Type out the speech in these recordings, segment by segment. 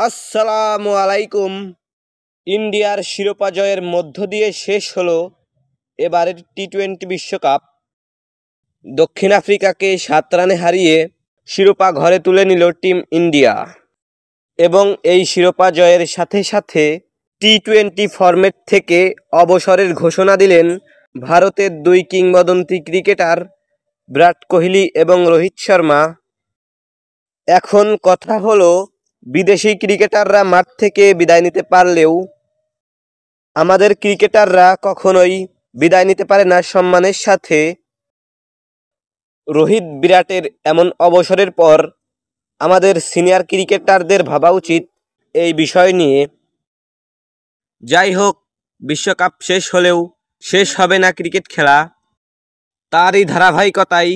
আসসালামু আলাইকুম। ইন্ডিয়ার শিরোপা জয়ের মধ্য দিয়ে শেষ হলো এবারের টি-20 বিশ্বকাপ। দক্ষিণ আফ্রিকাকে 7 রানে হারিয়ে শিরোপা ঘরে তুলে নিল টিম ইন্ডিয়া এবং এই শিরোপা জয়ের সাথে সাথে টি-20 ফরম্যাট থেকে অবসরের ঘোষণা দিলেন ভারতের দুই কিংবদন্তি ক্রিকেটার বিরাট কোহলি এবং রোহিত শর্মা। এখন কথা হলো, বিদেশি ক্রিকেটাররা মাঠ থেকে বিদায় নিতে পারলেও আমাদের ক্রিকেটাররা কখনোই বিদায় নিতে পারে না সম্মানের সাথে। রোহিত বিরাটের এমন অবসরের পর আমাদের সিনিয়র ক্রিকেটারদের ভাবা উচিত এই বিষয় নিয়ে। যাই হোক, বিশ্বকাপ শেষ হলেও শেষ হবে না ক্রিকেট খেলা। তারই ধারাবাহিকতায়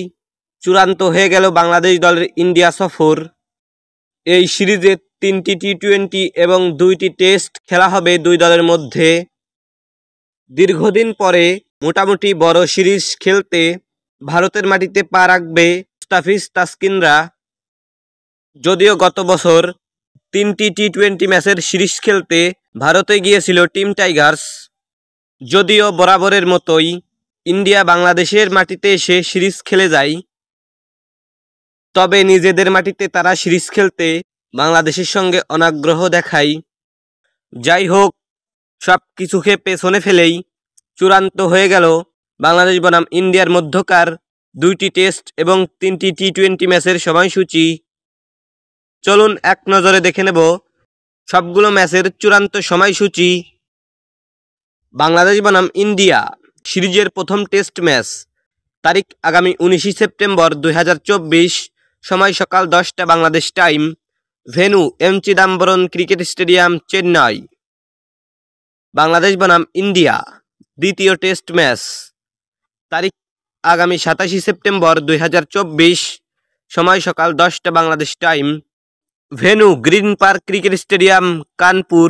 চূড়ান্ত হয়ে গেল বাংলাদেশ দলের ইন্ডিয়া সফর। এই সিরিজে 3টি টি-20 এবং 2টি টেস্ট খেলা হবে দুই দলের মধ্যে। দীর্ঘদিন পরে মোটামুটি বড় সিরিজ খেলতে ভারতের মাটিতে পা রাখবে মুস্তাফিজ তাসকিনরা। যদিও গত বছর 3টি টি-20 ম্যাচের সিরিজ খেলতে ভারতে গিয়েছিল টিম টাইগার্স। যদিও বরাবরের মতোই ইন্ডিয়া বাংলাদেশের মাটিতে এসে সিরিজ খেলে যায়, তবে নিজেদের মাটিতে তারা সিরিজ খেলতে বাংলাদেশের সঙ্গে অনাগ্রহ দেখায়। যাই হোক, সব কিছুকে পেছনে ফেলেই চূড়ান্ত হয়ে গেল বাংলাদেশ বনাম ইন্ডিয়ার মধ্যকার 2টি টেস্ট এবং 3টি টি-20 ম্যাচের সময়সূচি। চলুন এক নজরে দেখে নেব সবগুলো ম্যাচের চূড়ান্ত সময়সূচি। বাংলাদেশ বনাম ইন্ডিয়া সিরিজের প্রথম টেস্ট ম্যাচ, তারিখ আগামী 19 সেপ্টেম্বর 2024, সময় সকাল 10টা Bangladesh time, venue M Chidambaram cricket stadium, Chennai. Bangladesh বনাম ইন্ডিয়া দ্বিতীয় টেস্ট ম্যাচ, তারিখ আগামী 27 সেপ্টেম্বর 2024, সময় সকাল 10টা Bangladesh time, venue green park cricket stadium, Kanpur.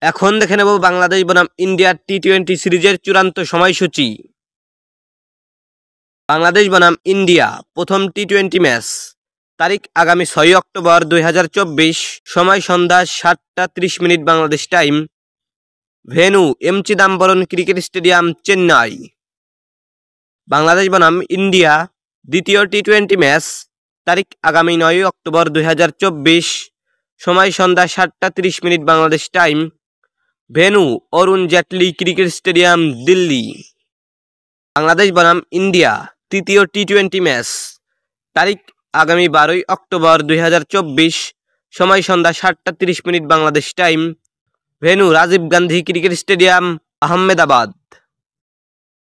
এখন দেখে নেব বাংলাদেশ বনাম ইন্ডিয়ার টি-20 সিরিজের চূড়ান্ত সময়সূচি। বাংলাদেশ বনাম ইন্ডিয়া প্রথম টি-20 ম্যাচ, তারিখ আগামী 6 অক্টোবর 2024, সময় সন্ধ্যা 7টা 30 Bangladesh time, venue M Chidambaram cricket stadium, Chennai. Bangladesh বনাম ইন্ডিয়া দ্বিতীয় টি-20 ম্যাচ, তারিখ আগামী 9 অক্টোবর 2024, সময় সন্ধ্যা 7টা 30 Bangladesh time, venue Arun Jaitley cricket stadium, Delhi. Bangladesh বনাম ইন্ডিয়া তৃতীয় টি-20 ম্যাচ, তারিখ আগামী 12 অক্টোবর 2024, সময় সন্ধ্যা 7টা 30 Bangladesh time, venue Rajiv Gandhi cricket stadium, Ahmedabad.